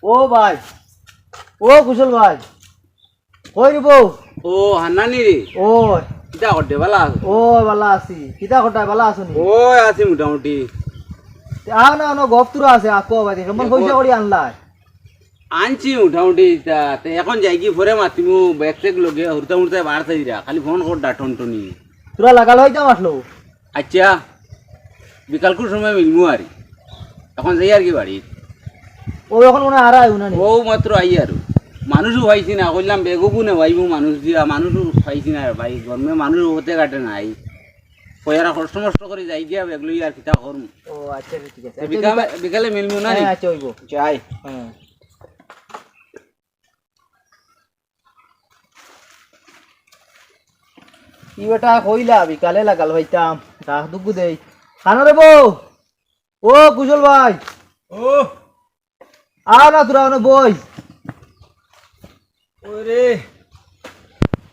ও ভাই, ও কুশল ভাই, কই রে বউ? ও হান্নানি রে, ও কিতা করতে বালা? ও বালা আছি, কিতা কটায় বালা আছো নি? ও আছি মোটামুটি। আহ না না গপ্তুরা আছে আকো ভাই, কেমন পয়সা করি আনলাই? আনছি মোটামুটি। এখন যাই কি পরে মাতিমু ব্যাগ ট্যাগ লগে হুরতা মুরতা বার থাইরা খালি ফোন কর টনটনি। তোরা লাগাল হইতাম আসলো। আচ্ছা বিকালকুর সময় মিলমু আর এখন যাই আর কি বাড়ি। ও এখন মনে আর আইব না নি? ও মাত্র আই আর মানুষও পাইছি না, কইলাম বেগও নে ভাইবো মানুষ দিয়া, মানুষও পাইছি না ভাই। গরমে মানুষ হতে কাটে নাই, কয়ারা কষ্ট মষ্ট করে যাই দিয়া বেগ লই আর কিতা করম। ও আচ্ছা ঠিক আছে। বিকালে মিলমু না? হ্যাঁ আচ্ছা হইব। যাই। হ্যাঁ ই বেটা কইলা বিকালে লাগাল হইতাম, ডাক দুগু দেই। খানো রে বউ? ও কুশল ভাই, ও আও না তোরা ওনে বই। ওরে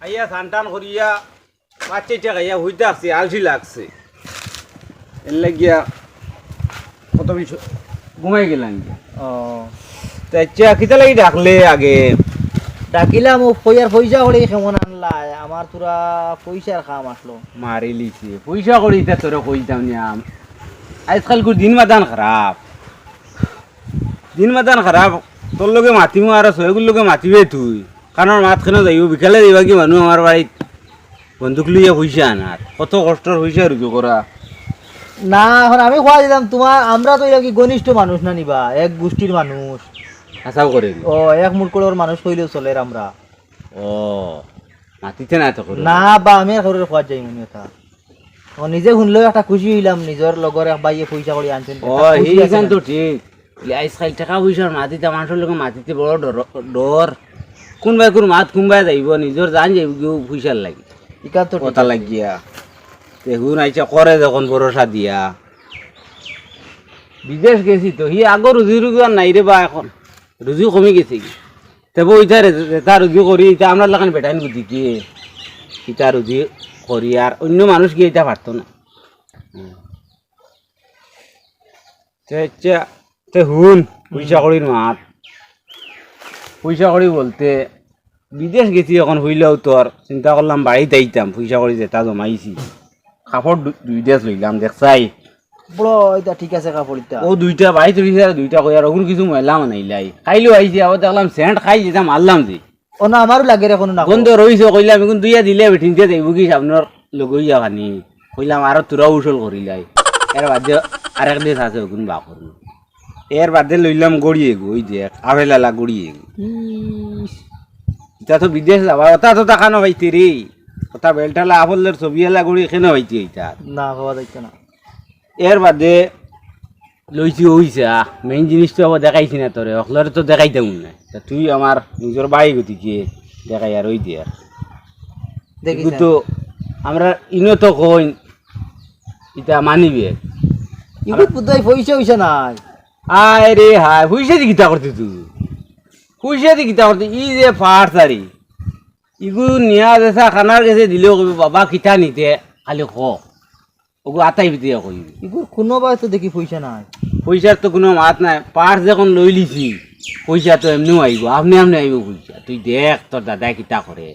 আইয়া সান্টান করিয়া বাচ্চাটা খাইয়া হইতে আসছে, আলসি লাগছে, এর লাগিয়া কত কিছু ঘুমাই গেলাম। ও আচ্ছা কিতা লাগি ডাকলে আগে? ডাকিলাম ও কইয়ার পয়সা করি কেমন আনলাই, আমার তোরা পয়সার কাম আসলো। মারি লিছে পয়সা করি তা তোরা কইতাম নিয়াম। আজকাল দিন মাদান খারাপ, দিন মাদান খারাপ। তোর লগে মাতিমু আর সয়গুর লগে মাতিবে তুই, কারণ মাতখানে যাইব বিকালে যাইবা কি মানুষ আমার বাড়িত বন্দুক লইয়া পয়সা আনার, কত কষ্টর পয়সা রুজু করা। না এখন আমি খোয়া দিলাম তোমার, আমরা তো কি ঘনিষ্ঠ মানুষ না নিবা, এক গোষ্ঠীর মানুষ। আশাও করে ও এক মুরকড়র মানুষ কইলেও চলে আমরা। ও মাতিতে না তো করে না বা আমি আর কারোর খোয়া যাই মনে কথা। ও নিজে শুনলেও একটা খুশি হইলাম, নিজের লগর এক বাইয়ে পয়সা করে আনছেন। ও সেইখান তো ঠিক। আজকাল টাকা পয়সার মাতিতে মানুষের লোক মাতিতে বড় ডর। কোনবাই কোন মাত কোনবাই যাইব, নিজের জান যাইব কেউ পয়সার লাগে ইকার তো কথা লাগিয়া। দেখুন আইসা করে যখন ভরসা দিয়া বিদেশ গেছি তো হি আগর রুজি রুজি আর নাই রে বা, এখন রুজি কমে গেছে কি তবে ওইটা তা রুজি করি এটা আমরা লাগান বেটাইন বুদ্ধি কি ইটা রুজি করি আর অন্য মানুষ গিয়ে এটা পারতো না। তে হুন পয়সা করির মাত, পয়সা করি বলতে বিদেশ গেছি এখন হইলেও তোর চিন্তা করলাম বাড়িতে আইতাম, পয়সা করি যেটা জমাইছি কাপড় দুই ড্রেস লইলাম দেখছাই। বড় এটা ঠিক আছে কাপড়টা। ও দুইটা বাড়িতে রয়েছে আর দুইটা কই আর ওগুলো কিছু ময়লা বানাইলাই খাইলেও আইছি, আবার দেখলাম সেন্ট খাই যেটা মারলাম যে ও না আমারও লাগে রে কোনো না গন্ধ রইছে, কইলাম এখন দুইয়া দিলে বেঠিনতে যাইব কি আপনার লগইয়া খানি, কইলাম আরো তোরা উসল করিলাই। এর বাদে আরেক দেশ আছে ওগুন বা করুন, এর বাদে লইলাম গড়িয়ে গো ওই যে আবেলালা গড়িয়ে গো। এটা তো বিদেশ যাবা ওটা তো দেখানো পাইতে রে, ওটা বেলটালা আফলের ছবি এলা গড়ি এখানে পাইতে এইটা না খাওয়া যাইতো না। এর বাদে লইছি হইছে মেইন জিনিস তো আবার দেখাইছি না তোরে, অকলরে তো দেখাইতাম না, তা তুই আমার নিজের বাই গতিকে দেখাই আর ওই দিয়ে দেখি তো আমরা ইনো তো কইন এটা মানিবে ইগুত বুঝাই পয়সা হইছে নাই। আয় রে হায় পয়সা দি কিতা করতে তুই, পয়সা দি কিতা করতে ই যে ফাড়সারি ইগু নিয়া দেশা খানার কাছে দিলেও কবি বাবা কিতা নিতে খালি ক ওগু আতাই দিয়ে কইবি। ইগুর কোনো বাই তো দেখি পয়সা নাই। পয়সার তো কোনো মাত নাই, পার্স যখন লই লিছি পয়সা তো এমনিও আইব, আপনি আপনি আইব পয়সা। তুই দেখ তোর দাদা কিতা করে।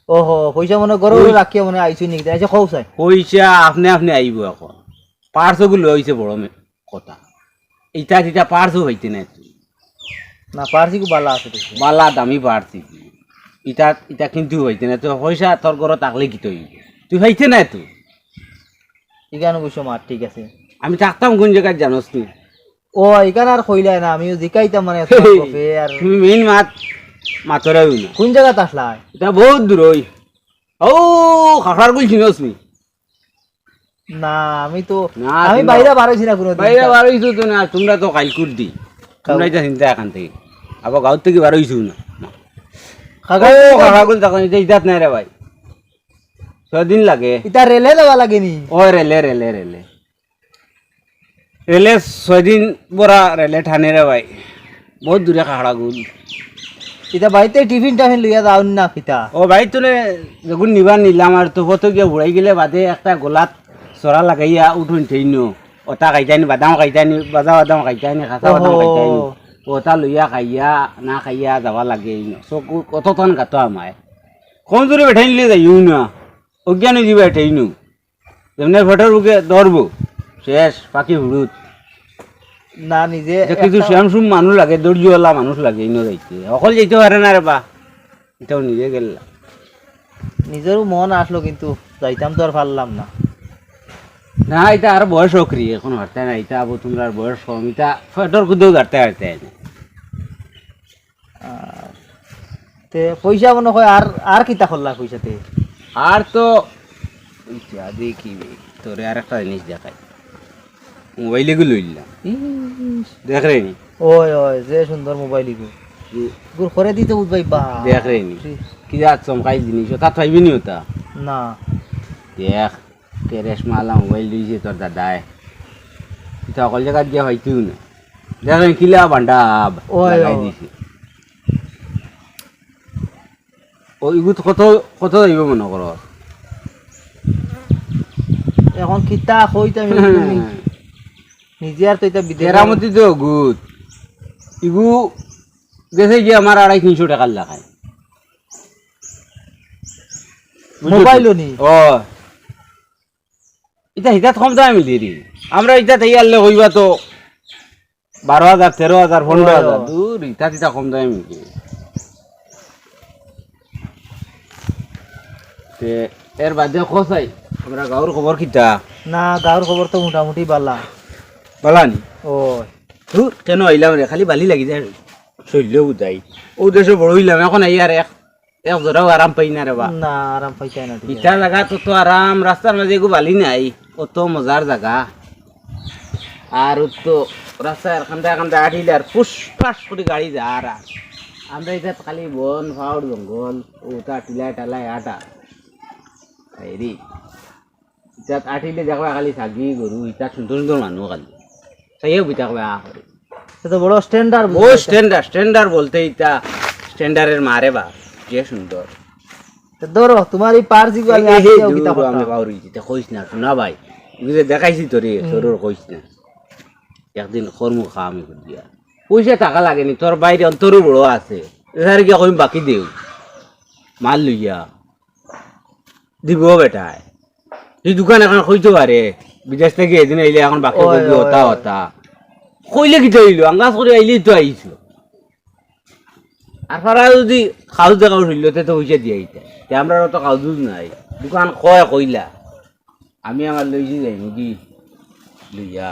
ওহো পয়সা মনে গরু রাখিয়া মনে আইছো নাকি, আচ্ছা খাও চাই পয়সা আপনি আপনি আইব এখন, পার্সও গুলো হয়েছে বড় কথা। ইটা তিটা পার্সও হইতে নাই তুই না পারছি কো বালা আছে দেখি। বালা দামি পারছি ইটা ইটা কিন্তু হইতে না, তো পয়সা তোর ঘর থাকলে কি তুই তুই হইতে নাই তুই। এখানে বসো মার ঠিক আছে। আমি থাকতাম কোন জায়গায় জানোস তুই? ও এখানে আর কইলাই না, আমিও জিকাইতাম মানে আর তুমি মেইন মাত মাতরাই না কোন জায়গাত আসলাই? এটা বহুত দূর ওই ও খাখার গুল চিনোস নি? না আমি তো না, আমি তোমরা- বাইরে বারোইছি না কোনো বাইরে বার হইছো তো না, তোমরা তো কালকুর দি তোমরা এটা চিন্তা এখান থেকে আবার গাঁত থেকে বার হইছো না। ও খাখার গুল তখন এটা ইজাত নাই রে ভাই, 6 দিন লাগে। এটা রেলে দেওয়া লাগেনি? ও রেলে রেলে রেলে রেলে 6 দিন বড়া রেলে ঠানে রে ভাই, বহুত দূরে খাখড়া গুল। এটা বাড়িতে টিফিন টাফিন লইয়া যাও না পিতা? ও ভাই তোলে যখন নিবার নিলাম আর তো কত গিয়ে ঘুরাই গেলে বাদে একটা গোলাত চড়া লাগাইয়া উঠুন ঠেইনো ওটা খাইতানি বাদাম খাইতানি বাজা বাদাম খাইতানি খাসা বাদাম খাইতানি ওটা লইয়া খাইয়া না খাইয়া যাবা লাগে চকু কতক্ষণ কাটো আমায় কম জোরে বেঠাই নিলে যাইও না অজ্ঞান হয়ে যাবে এটাই নু যেমনি ফটোর বুকে ধরবো শেষ পাখি হুড়ুত না নিজে কিছু শ্যামসুম মানুষ লাগে দর্জিওয়ালা মানুষ লাগে ইনো যাইতে অকল যেতে পারে না রে বা এটাও নিজে গেল নিজেরও মন আসলো কিন্তু যাইতাম তো আর পারলাম না। না এটা আর বয়স অক্রি এখন হারতে না এটা আবু তোমরা বয়স কম এটা ফটোর কুদেও হারতে হারতে তে পয়সা মনে হয় আর কিতা করলা পয়সাতে? আর তো দেখি তোরে আর একটা জিনিস দেখাই মোবাইলে গুলো লইলাম দেখ রে নি ওই ওই যে সুন্দর মোবাইল গুর করে দিতে উঠবাই বা দেখ রে নি কি যা চমকাই জিনিস তা পাইবি নি ওটা না দেখ কেরেশ মালা মোবাইল দিয়েছে তোর দাদায় এটা অকল জায়গা গিয়া হয়তো না দেখ রে কিলা বান্ডা লাগাই দিছে ওইগুলো কত কত যাইব মনে কর এখন কিতা কইতাম নিজে আর তো এটা তেরামতি তো গুড ইগু গেছে গিয়ে আমার 250 টাকার লাগায় মোবাইলও নি ও এটা হিতাত কম দাম মিলি রে আমরা এটা তাই আনলে হইবা তো 12,000 13,000 15,000 দূর এটা কম দামে মিলি তে এর বাদে খসাই আমরা গাঁর খবর কিটা না গাঁর খবর তো মোটামুটি বালা বালানি ও দূর কেন আইলাম রে খালি বালি লাগি যায় শৈল্য উদাই ও দেশে বড় হইলাম এখন আই আর এক জোড়াও আরাম পাই না রে বা না আরাম পাইতাই না ইটা জায়গা তো আরাম রাস্তার মাঝে এগু বালি নাই কত মজার জায়গা আর তো রাস্তা এখানটা আঠিলে আর ফুসফাস করে গাড়ি যা আর আমরা এটা খালি বন ফাউড জঙ্গল ওটা টিলাই টালাই আটা হেৰি ইটাত আঠিলে দেখবা খালি ছাগী গরু ইটা সুন্দর সুন্দর মানুহ খালি চাইও বিতা কবা করে তো বড় স্ট্যান্ডার্ড ও স্ট্যান্ডার্ড বলতে ইটা স্ট্যান্ডার্ডের মারে বা যে সুন্দর ধরো তোমার এই পার জিগো আমি আসিও কিতা কথা আমি পাউরি এটা কইছ না শোনা ভাই বুঝে দেখাইছি তোরে তোর কইছ না একদিন কর্ম খা আমি করে দিয়া পয়সা টাকা লাগেনি তোর বাইরে অন্তরও বড় আছে এখানে কি কইম বাকি দেও মাল লইয়া দিব বেটায় এই দোকান এখন কইতে পারে বিদেশ থেকে এদিন আইলে এখন বাকি করবি হতা কইলে কি হইলো আঙ্গাজ করে আইলেই তো আইছো আর ফারা যদি খাউজ দেখা উঠিল তো পয়সা দিয়ে আইতা তে আমরা তো খাউজ নাই দোকান কইলা আমি আমার লইছি যাই নাকি লইয়া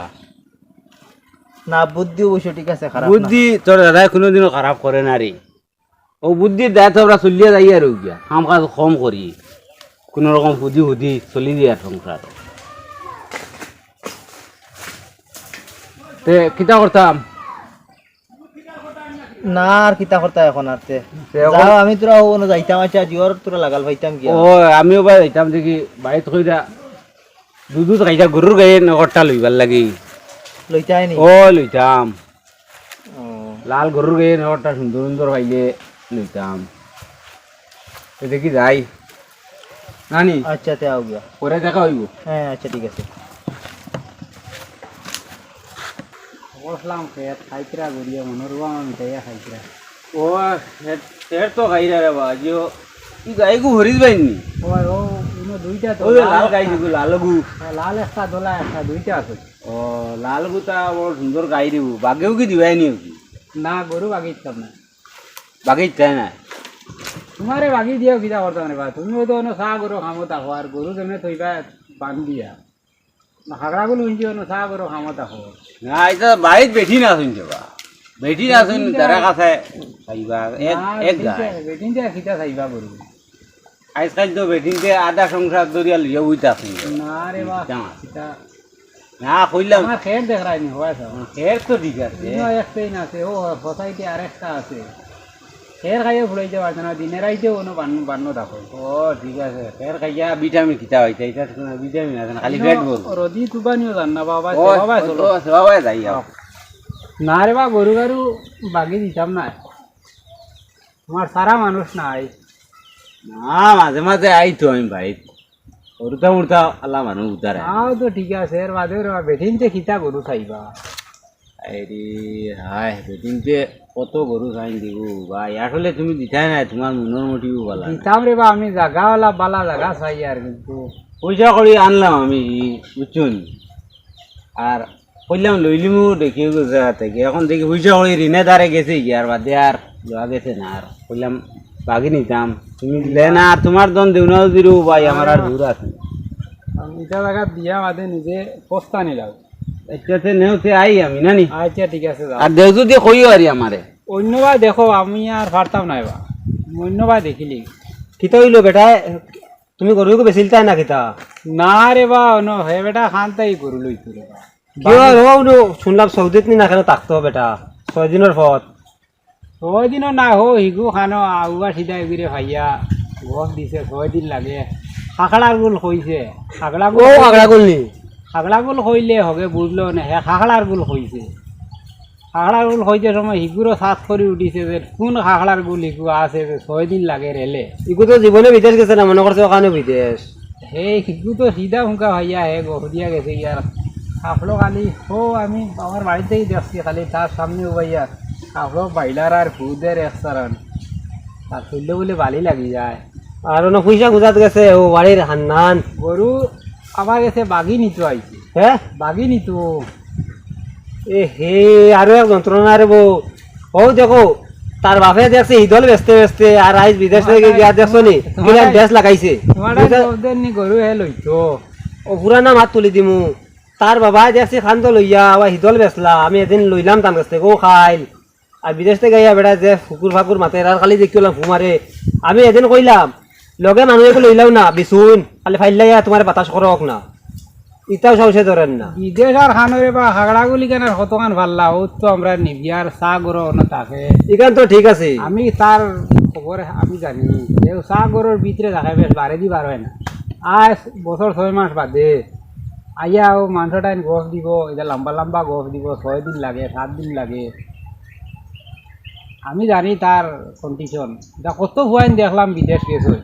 না বুদ্ধি অবশ্য ঠিক আছে খারাপ না বুদ্ধি তোর দাদা কোনোদিনও খারাপ করে না রে ও বুদ্ধি দেয় তো আমরা চলিয়ে যাই আর গিয়া কাম কাজ কম করি কোনো রকম হুদি চলি দিয়ে সংসার তে কিতা করতাম না আর কিতা করতা এখন আরতে যাও আমি তোরা ওনো যাইতাম আচ্ছা জিওর তোরা লাগাল পাইতাম কি ও আমিও বা যাইতাম দেখি বাড়িত কইরা দুধ খাইতা গরুর গায়ে নগরটা লইবার লাগি লইতাই নি ও লইতাম লাল গরুর গায়ে নগরটা সুন্দর সুন্দর পাইলে লইতাম দেখি যাই নানি আচ্ছা তে আও গিয়া পরে দেখা হইব হ্যাঁ আচ্ছা ঠিক আছে বসলাম খেত খাইছিরা গড়িয়া মনোরবা মিঠাইয়া খাইছিরা ও খেত তো খাইরা রে বাজিও কি গাইগু হরিস বাইনি ওই ও ইনো দুইটা তো ওই লাল গাই দিগু লালগু লাল একটা দোলা একটা দুইটা আছে ও লালগু তা বড় সুন্দর গাই দিব বাগেও কি দিবাই নি কি না গরু বাগিতাম না বাগেই চাই না তোমারে বাগি দিও কিটা করতাম রে বা তুমিও তো অন্য চা গরু খামো তাকো আর গরু যেমনে থইবা বান্ধিয়া হাগড়াগুলো ইঞ্জি অন্য চা গরু খামো তাকো না এটা বাড়িত বেঠি না শুনছে বা বেঠি না শুন তারা কাছে খাইবা এক গাই বেটিন যে কিটা খাইবা গরু আজকাল তো বেঠিনতে আধা সংসার দরিয়া লিয়া উইতা শুনছে না রে বা কিটা না কইলাম আমার খের দেখ রাইনি হয় স্যার খের তো ঠিক আছে ইনো একটাই না আছে ও সোসাইটি আরেকটা আছে খের খাইয়ে ফুলাই যাওয়া না দিনের আইতে কোনো বান্ন থাকো ও ঠিক আছে খের খাইয়া ভিটামিন খিতা হইতা এটা কোনো ভিটামিন আছে না খালি পেট ভরবো রদি তুবানিও জান না বাবা ও বাবা চলো বাবা যাই না রে বা গরু গরু বাগি দিতাম না তোমার সারা মানুষ নাই না মাঝে মাঝে আইতো আমি ভাই উড়তা উড়তা আল্লাহ মানুষ উতারে আও তো ঠিক আছে এর বাদে বেঠিনতে খিতা গরু খাইবা আরে হায় বেটিনতে কত গরু খাইন দিব ভাই আসলে তুমি দিতাই নাই তোমার মনের মোটিও বলা দিতাম রে বা আমি জাগাওয়ালা বালা জাগা চাই আর কিন্তু পয়সা করে আনলাম আমি বুঝছুন আর কইলাম লইলিমু দেখি জায়গা থেকে এখন দেখি পয়সা করে ঋণে দ্বারে গেছে কি আর বাদে আর যাওয়া গেছে না আর কইলাম বাকি নিতাম তুমি দিলে না আর তোমার দন দেউনাও দিরু ভাই আমার আর দূর আছে এটা জায়গা দিয়া বাদে নিজে পস্তা নিলাম এটাতে নেওতে আই আমি নানি আচ্ছা ঠিক আছে যাও। আর দেউ যদি কইও আরি আমারে অন্যবার দেখো আমি আর পারতাম না এবার অন্যবার দেখিলি কিতা হইল বেটা তুমি গরুকে বেচিলতা না কিতা না রে বা অন্য হে বেটা খানতাই গরু লইতো রে বা কিয় হলো শুনলাম সৌদিত নি না কেন থাকতো বেটা 6 দিনের পথ ছয় দিনও না হো হিগু খানো আগুয়া সিধা এগুড়ে ভাইয়া গছ দিছে 6 দিন লাগে খাকড়ার গুল হইছে খাকড়া ও আগড়া গলনি খাকড়া গুল হইলে হবে বুঝলো না হে খাকড়ার গুল হইছে খাকড়ার গুল হইতে সময় হিগুরও সাত করে উঠিছে যে কোন খাকড়ার গুল হিগু আছে যে 6 দিন লাগে রেলে ইগু তো জীবনে বিদেশ গেছে না মনে করছে ওখানে বিদেশ হে হিগু তো সিধা হুঙ্কা ভাইয়া হে গহরিয়া গেছে ইয়ার কাপড় খালি ও আমি আমার বাড়িতেই দেখছি খালি তার সামনে ভাইয়া কাপড় বাইলার আর খুদের একসারান আর খুললে বলে বালি লাগি যায় আর না পয়সা গুজাত গেছে ও বাড়ির হান্নান গরু আমার কাছে বাগি নিতো আইছে হ্যাঁ বাগি নিতো এ হে আরো এক যন্ত্রণা রে বউ ও দেখো তার বাপে দেখছে ইদল বেচতে বেচতে আর আইস বিদেশ থেকে গিয়া দেখছো নি কিনা ড্রেস লাগাইছে তোমার নি গরু হে লইতো ও পুরানা মাত তুলি দিমু তার বাবা দেখছি খান্দ লইয়া আবার হিদল বেচলা আমি এদিন লইলাম তার কাছ থেকে ও খাইল আর বিদেশ থেকে গিয়া বেটা যে ফুকুর ফাকুর মাতে আর খালি দেখিলাম ফুমারে আমি এদিন কইলাম লগে মানুষকে লইলাও না বিছুন খালি ফাইলাইয়া তোমার বাতাস করক না ইটাও সাহসে ধরেন না বিদেশ আর খানরে বা হাগড়াগুলি কেন কতখান ভাল্লা ও তো আমরা নিবিয়ার চা গরু অন্য থাকে এখান তো ঠিক আছে আমি তার খবর আমি জানি যে চা গরুর ভিতরে থাকে বেশ বারে দি বার হয় না আজ বছর 6 মাস বাদে আইয়া ও মাংসটা গছ দিব এটা লম্বা লম্বা গছ দিব 6 দিন লাগে 7 দিন লাগে আমি জানি তার কন্ডিশন এটা কত ভুয়াইন দেখলাম বিদেশ গেছে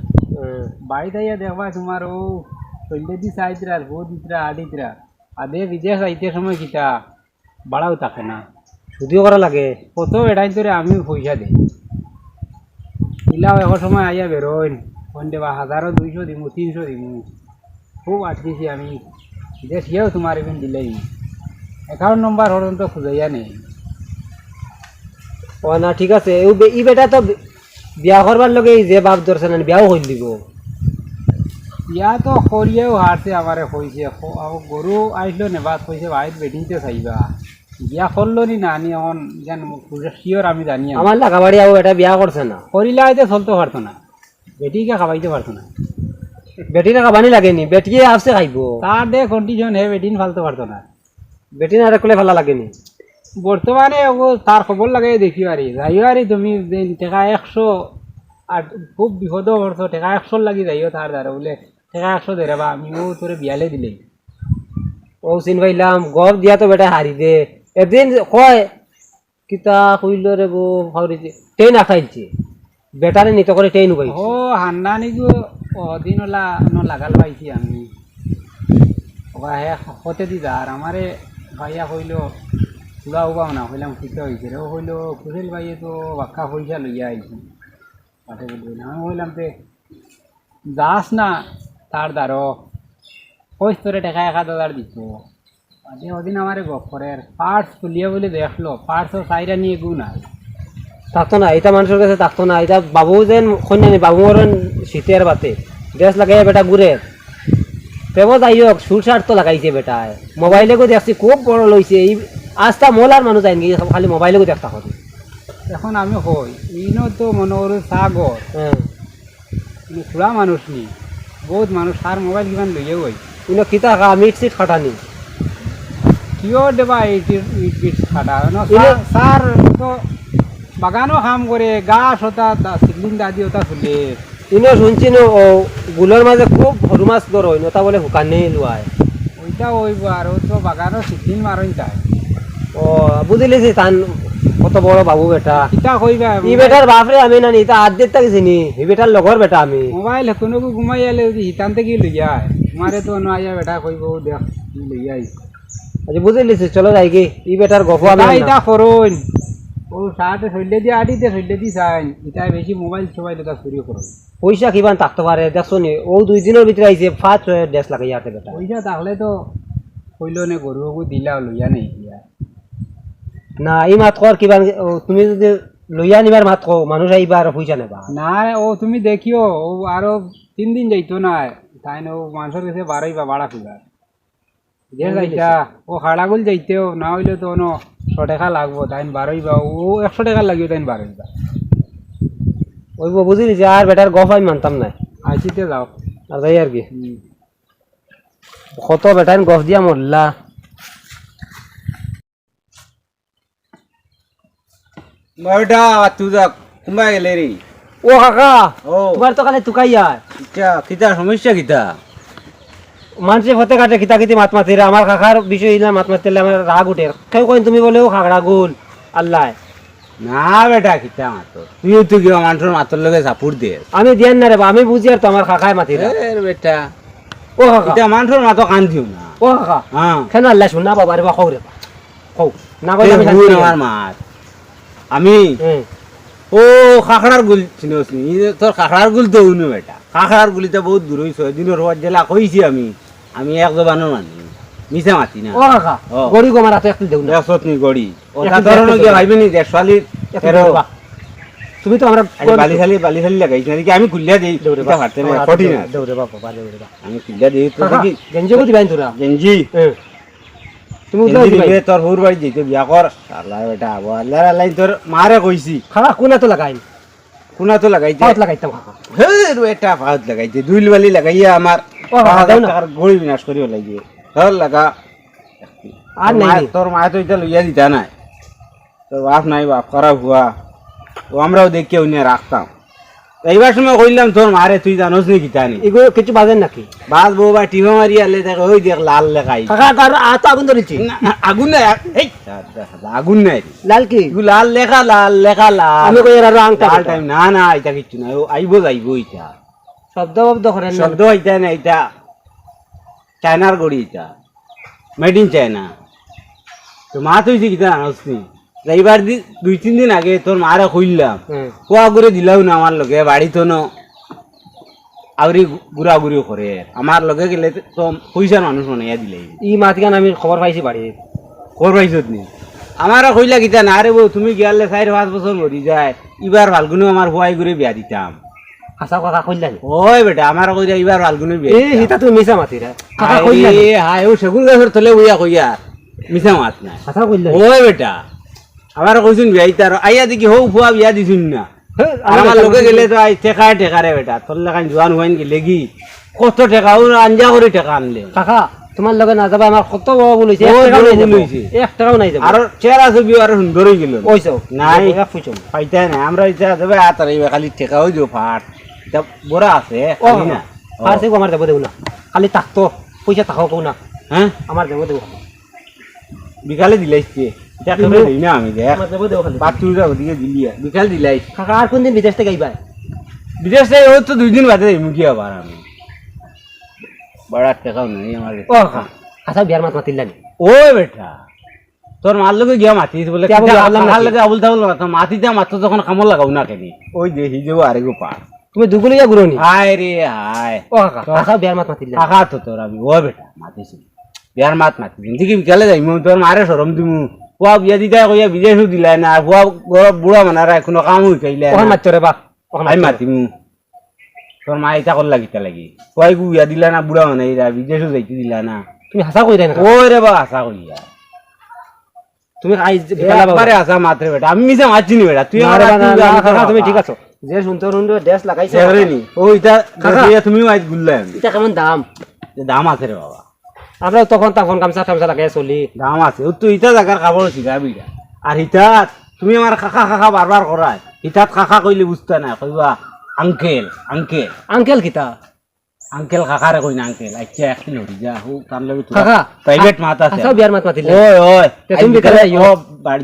বাড়িতে আইয়া দেখবা তোমার ও চল্লে দি চাইতরা বহুত দিতরা আড়িতরা আদে বিদেশ আইতে সময় কিটা বাড়াও থাকে না যদিও করা লাগে কত এটাই ধরে আমিও পয়সা দিই ইলাও এখন সময় আইয়া বেরোইন কোন দেবা 1000 200 দিমু 300 দিমু খুব আটকেছি আমি বিদেশ গিয়েও তোমার এখানে দিলেই অ্যাকাউন্ট নম্বর পর্যন্ত খুঁজাইয়া নেই ও না ঠিক আছে ই বেটা তো বিয়া করবার লগে যে বাপ ধরছে না বিয়াও হইল দিব ইয়া তো করিয়েও হারছে আমারে কইছে গরু আইসলো নেবাদ কইছে ভাই বেটিতে চাইবা বিয়া করলো নি না নি এখন যেন শিওর আমি জানি আমার লাগাবাড়ি আও এটা বিয়া করছে না করিলে আইতে চলতে পারতো না বেটিকে খাওয়াইতে পারতো না বেটির খাবানি লাগেনি বেটিয়ে আসছে খাইব তার দে কন্ডিশন হে বেটিন ফালতে পারতো না বেটি না রাখলে ভালো লাগেনি বর্তমানে ও তার খবর লাগে দেখি পারি যাইও আরি তুমি টেকা 100 আর খুব বিপদ করছো টেকা 100 লাগি যাইও তার দ্বারা বলে টেকা 100 দেরে বা আমি ও তোরে বিয়ালে দিলে ও চিন পাইলাম গপ দিয়া তো বেটা হারি দে এদিন কয় কিতা কইল রে বো ফাউরিছে টেন আখাইছে বেটারে নিতে করে টেন উবাই ও হান্না নিগো দিন ওলা লাগাল পাইছি আমি ওবা হে হতে দিদা আর আমারে ভাইয়া কইল পুরা উবাও না কইলাম কিতা হয়েছে রে ও কইল কুশল ভাইয়ে তো বাক্কা পয়সা লইয়া আইছি পাঠে বলবি না আমি কইলাম তে যাস না তার দ্বারো কইস তোরে টাকা 1000 দিত আজকে ওদিন আমারে গফরের পার্টস খুলিয়ে বলে দেখলো পার্টসও সাইরা নিয়ে গু না থাকতো না এটা মানুষের কাছে থাকতো না এটা বাবু যেন কন্যানি বাবু মরণ শীতের বাতে ড্রেস লাগাই বেটা ঘুরে পেব যাই হোক সুর শার্ট তো লাগাইছে বেটায় মোবাইলে গো দেখছি খুব বড় লইছে এই আজটা মোলার মানুষ যায়নি খালি মোবাইলে গো দেখা হবে এখন আমি কই ইনো তো মনে করো সাগর হ্যাঁ খুড়া মানুষ নি বহুত মানুষ তার মোবাইল কিমান লইয়ে গই ইনো কিতা মিট সিট খাটানি কিয় দেবা এইট বিট খাটা সার তো বাগানও কাম করে গাছ হতা সিগলিং দাদি হতা ফুলে ইনো শুনছি নো ও গুলোর মাঝে খুব সরু মাছ ধর হয় নতা বলে শুকানে লুয়ায় ওইটা ওইব আর ও তো বাগানও সিগলিং মারই তাই ও বুঝিলিছি তান কত বড় বাবু বেটা কিতা কইবা ই বেটার বাপরে আমি না নি তা আদ্যের তাকে চিনি ই বেটার লগর বেটা আমি মোবাইল কোনো ঘুমাই আলে হিতান্তে কি লইয়া তোমারে তো ন আইয়া বেটা কইব দেখ লইয়া আইস আচ্ছা বুঝে লিছি চলো যাই গে ই বেটার গপ আমি এটা আনলাম। এটা করুন ও সাথে শৈলে দিয়ে আডিতে শৈলে দি চাইন এটা বেশি মোবাইল ছোবাইল এটা চুরি করুন পয়সা কিমান থাকতে পারে দেখছো নি ও 2 দিনের ভিতরে আইছে 5 ডেস লাগাই আছে বেটা পয়সা তাহলে তো হইল নে গরুকে দিলা লইয়া নেই দিয়া না এই মাত কর কিমান ও, তুমি যদি লইয়া নিবার মাত কও মানুষ আইবা আর পয়সা নেবা না ও তুমি দেখিও ও আরো 3 দিন যাইতো না তাই না ও মানুষের কাছে বারোইবা বাড়া খুঁজার যে যাইতা ও হাড়াগুল যাইতেও না হইলে তো অন্য 100 টাকা লাগবো তাই বারোইবা ও 100 টাকা লাগিও তাই বারোইবা ওই বুঝি লিছি আর বেটার গপ আমি মানতাম না আইসিতে যাও আর যাই আর কি কত বেটার গপ দিয়া মরলা বেটা তুই কোনবা গেলে রে ও কাকা ও তোমার তো কালে তুকাইয়া কিতা কিতা সমস্যা কিতা মানুষে হতে কাটে কিতা কিতি মাত মাতিরে আমার কাকার বিষয় ইলা মাত মাতিলে আমার রাগ উঠে কেউ কইন তুমি বলেও খাগড়া গুল আল্লাহ না বেটা কিতা মাতো তুইও তো গিয়ে মানুষের মাতর লগে সাপোর্ট দে আমি দিয়ান না রে বা আমি বুঝি আর তো আমার কাকায় মাতিরে বেটা ও কাকা কিতা মানুষের মাতো কান দিও না ও কাকা হ্যাঁ কেন আল্লাহ শুন না বাবা রে বা খৌ রে খৌ না কইলে আমি তুই শান্তি আমার মাত আমি হুম ও খাখড়ার গুল চিনিস নি তোর খাখড়ার গুল তো উনি বেটা খাখড়ার গুলিতে বহুত দূর হইছ দিনের হওয়ার জেলা কইছি আমি এক জবানো মানি মিছা মাতি না ও কাকা ও। গড়ি গো মারা তো একটু দেউ না দেখছত নি গড়ি ওটা একটু ধরনের দেখতে গিয়ে দাও। ভাইবি নি দেখ ছোৱালীৰ একটু তেরো দেউ বা। তুমি তো আমরা বালি চালি লাগাইছি নাকি আমি খুলিয়া দিই দেউ রে এটা ভারতে না ফটি না দেউ রে বাবা দেউ রে বা আমি খুলিয়া দিই তো কাকা দেখি গেঞ্জি কো দিবাইন তোরা গেঞ্জি হ্যাঁ তুমি উদলা গেঞ্জি দিবাই দিলে তোর হুর বাড়ি যেতে বিয়া কর আল্লাহ বেটা আবো আল্লাহ আল্লাহ তোর মারে কইছি কাকা কোনা তো লাগাইন কোনা তো লাগাইছে পাত লাগাইতাম কাকা হে এটা ফাউত লাগাইছে দুইল বালি লাগাইয়া আমার ও, দাও না। টাকার গড়ি বিনাশ করিও লাগিয়ে ধর লাগা আর নাই নি। তোর মা তো এটা লইয়া দিতা নাই তোর বাপ নাই বাপ করা হুয়া ও আমরাও দেখে উনি রাখতাম এইবার সময় কইলাম তোর মারে তুই জানোস নি কিতা নি এগুলো কিছু বাজেন নাকি বাস বউ বা টিভা মারি আলে দেখ ওই দেখ লাল লেখাই কাকা তার আত আগুন ধরেছি আগুন নাই এই আগুন নাই রে। লাল কি এগুলো লাল লেখা লাল আমি কই এর আংটা লাল টাইম না না এটা কিচ্ছু না ও আইব যাইব এটা শব্দ শব্দ করেন না শব্দ এটা না এটা চায়নার গড়ি এটা মেড ইন চায়না তো মা তুই যে কিতা জানোস নি এইবার 2-3 দিন আগে তোর মারে কইলাম হুম। কুয়া করে দিলাও না আমার লগে বাড়ি তো ন আউরি ঘুরা ঘুরি করে আমার লগে গেলে তো পয়সার মানুষ বানাইয়া দিলে ই মাতিকান আমি খবর পাইছি বাড়ি করবাইছত নি আমারও কইলা কিতা না রে বউ তুমি গিয়ালে 4-5 বছর মরি যায় এবার ফাল্গুনে আমার হুয়াই করে বিয়া দিতাম হাসা কথা কইলা নি ওই বেটা আমার কইরা এবার ফাল্গুনে বিয়া এ দিতাম। হিতা তুমি মিছা মাতি রে কাকা হায় কইলা নি রে, হায় ও সেগুন গাছের তলে বইয়া কইয়া মিছা মাত নাই হাসা কইলা নি ওই বেটা আমার কইছুন বিয়া দিতার আইয়া দেখি হৌ ফুয়া বিয়া দিছুন না হে, আর আমার বেটা লোকে বুঝি- গেলে তো আই টেকা রে বেটা তোর লাগান জোয়ান হইন গেলে কি কত টাকা ও আঞ্জা করে টাকা আনলে কাকা তোমার লগে না যাবা আমার কত বড় ভুল হইছে ও, 1 টাকাও নাই ভুল যাবো হইছে। 1 টাকাও নাই যাবো আর চেহারা ছবি আর সুন্দর হয়ে গেল ওইছো নাই। এক ফুচুম পাইতাই নাই আমরা ইচ্ছা দেবে আতার এই খালি টেকা হয়ে যাও ফাট এটা বড়া আছে ও খালি না ও, ফারসি আমার দেব দেউ না খালি তাকতো পয়সা তাকাও কও না হ্যাঁ আমার দেব দেউ বিকালে দিলাইছে এটা কেমন দিই না আমি দেখ আমার দেব দেউ খালি বাথরুমটা ওদিকে দিলিয়া বিকাল দিলাই কাকা আর কোন দিন বিদেশ থেকে আইবা বিদেশ থেকে ও তো 2 দিন বাদে যাইমু কি আবার আমি বড় টাকাও নাই আমার কাছে। ও কাকা হাসা বিয়ার মাত মাতিলা নি ওই বেটা তোর মার লোকে গিয়া মাতিস বলে কে আবুল আবুল নাকি? লাগে আবুল তাবুল মাতো মাতিতে মাত্র যখন কামড় লাগাও না কেনি ওই দেখি যাবো আরেগো পার তুমি দুগুলিয়া গুরনি হায় রে হায় ও কাকা হাসা বিয়ার মাত মাতিলা কাকা তো তোর আমি ও বেটা মাতিছি বিয়ার মাত মাতি দেখি বিকালে যাইমু তোর মারে সরম দিমু পুয়া বিয়া দিতা কইয়া বিদেশও দিলাই না পুয়া বুড়া মানারা এখনো কাম হই খাইলে ওখান মাত্র রে বা ওখান আমি মাত্র মাতিমু তোর মা ইটা করলা কিতা লাগি কয় গু বিয়া দিলা না বুড়া মানাইরা বিদেশও যাইতে দিলা না তুমি হাসা কই রে না ওই রে বা আশা কইয়া তুমি আই বিকালা বাবা একবারে আসা মাত্রে বেটা আমি মিশে মারছি নি বেটা তুই না আমার রে বা, তুই না, আমি না, কাকা তোর তুমি বাবা। ঠিক আছো যে সুন্দর সুন্দর ড্রেস লাগাইছো দেখরে নি ও ইটা কাকা। দেখিয়া তুমি মাইত গুল্লা এটা কেমন দাম দাম আছে রে বাবা আমরা তখন তখন গামছা টামছা লাগাই চলি দাম আছে ও তুই ইটা জায়গার খাবার শিখাবিটা আর ইটাত তুমি আমার কাকা কাকা বারবার করায় ইটাত কাকা কইলে বুঝতা না কইবা আঙ্কেল আঙ্কেল আঙ্কেল কিতা আঙ্কেল কাকারে কই না আঙ্কেল আচ্ছা একদিন হরি যা হো তার লগে কাকা প্রাইভেট মাত আছে হাসা বিয়ার মাত মাতিলা ওই ওই তে তুমি বিকালে যাইও।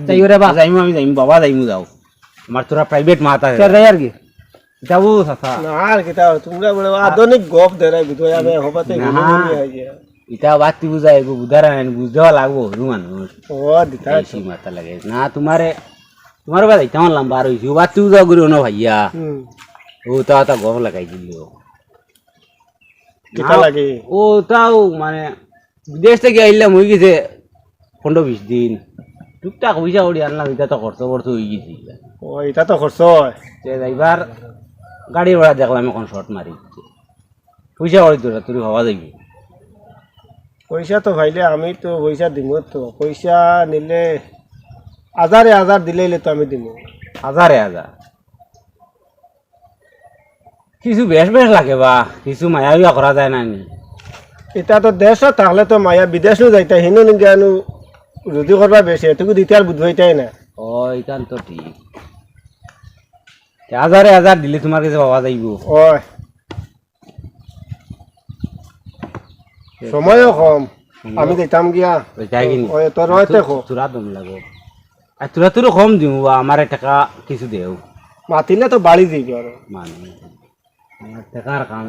যাইও রে বা। যাইমু আমি যাইমু বাবা যাইমু যাও আমার তোরা প্রাইভেট মাত আছে চল যাই আর কি যাবো সাসা আর কিতা তোমরা বলে আধুনিক গপ দেরাই বিধয় আমি হবাতে না। ইটা বাতি বুঝা এগো বুধারা নাই বুঝাওয়া লাগবো হরু মানুষ ও দিতা বেশি মাথা লাগে না তোমার বাদ ইটা আমার লম্বা রয়েছে ও বাতি বুঝা করি না ভাইয়া ও তা গম লাগাই দিল কিতা লাগে ও তাও মানে বিদেশ থেকে আইলাম হয়ে গেছে 15-20 দিন টুকটাক পয়সা করি আনলাম এটা তো খরচ হয়ে গেছি ও এটা তো খরচ হয় এবার গাড়ি ভাড়া দেখলাম এখন শর্ট মারি পয়সা করি তোরা তুই ভাবা যাবি পয়সা তো ভাইলে আমি তো পয়সা দিব তো পয়সা নিলে হাজার দিলে তো আমি দিব হাজার কিছু বেশ লাগে বা কিছু মায়া করা যায় না নি এটা তো দেশ থাকলে তো মায়া বিদেশও যাইতা হিনু নিজ্ঞানু রুজি করবা বেশি এটুকু দিতে আর বুধ হইতাই না ও ইকান তো ঠিক হাজার দিলে তোমার কাছে পাওয়া যাইব ওই সময়ও কম আমি দিতাম গিয়া যাই কিনি ওই তোর হয়তো খো তোরা দম লাগো আর তোরা কম দিও আমার টাকা কিছু দেও মাতিলে তো বাড়ি দিবি আর মানে আমার টাকার কাম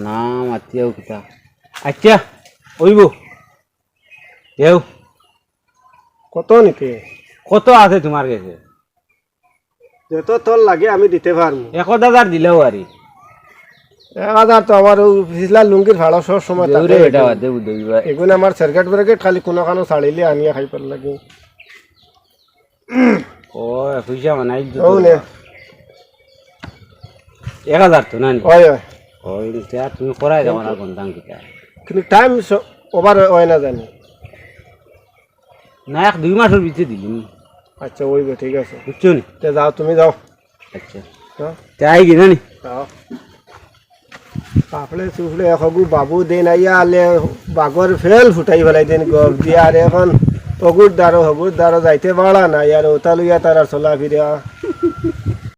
না মাতিয়াও কিতা আচ্ছা ওইব দেও কত নিতে কত আছে তোমার কাছে যত তোর লাগে আমি দিতে পারবো 1000 দিলেও আরি 1000 তো আমার পিছলা লুঙ্গির ভাড়া সব সময় দেউরে বেটা দেউ দেউবা এগুলো আমার সার্কিট ব্রেকেট খালি কোনো কানো ছাড়িলে আনিয়া খাই পার লাগে ও পয়সা বানাই ও নে 1000 তো না ওই ওই ওই তুমি করাই দাও না কোন দাম কিটা কিন্তু টাইম ওভার হয় না জানি না 1-2 মাসের ভিতরে দিলিম আচ্ছা ওই ঠিক আছে বুঝছো নি তে যাও তুমি যাও আচ্ছা যাও তাই কি জানি যাও পাপড়ে চুফলে এখগু বাবু দেন আইয়া আলে বাগর ফেল ফুটাই ফেলাই দেন গপ দিয়া আর এখন অগুর দ্বারো হগুর দ্বারো যাইতে পারা না আর ওতা লইয়া তারা চলা ফিরা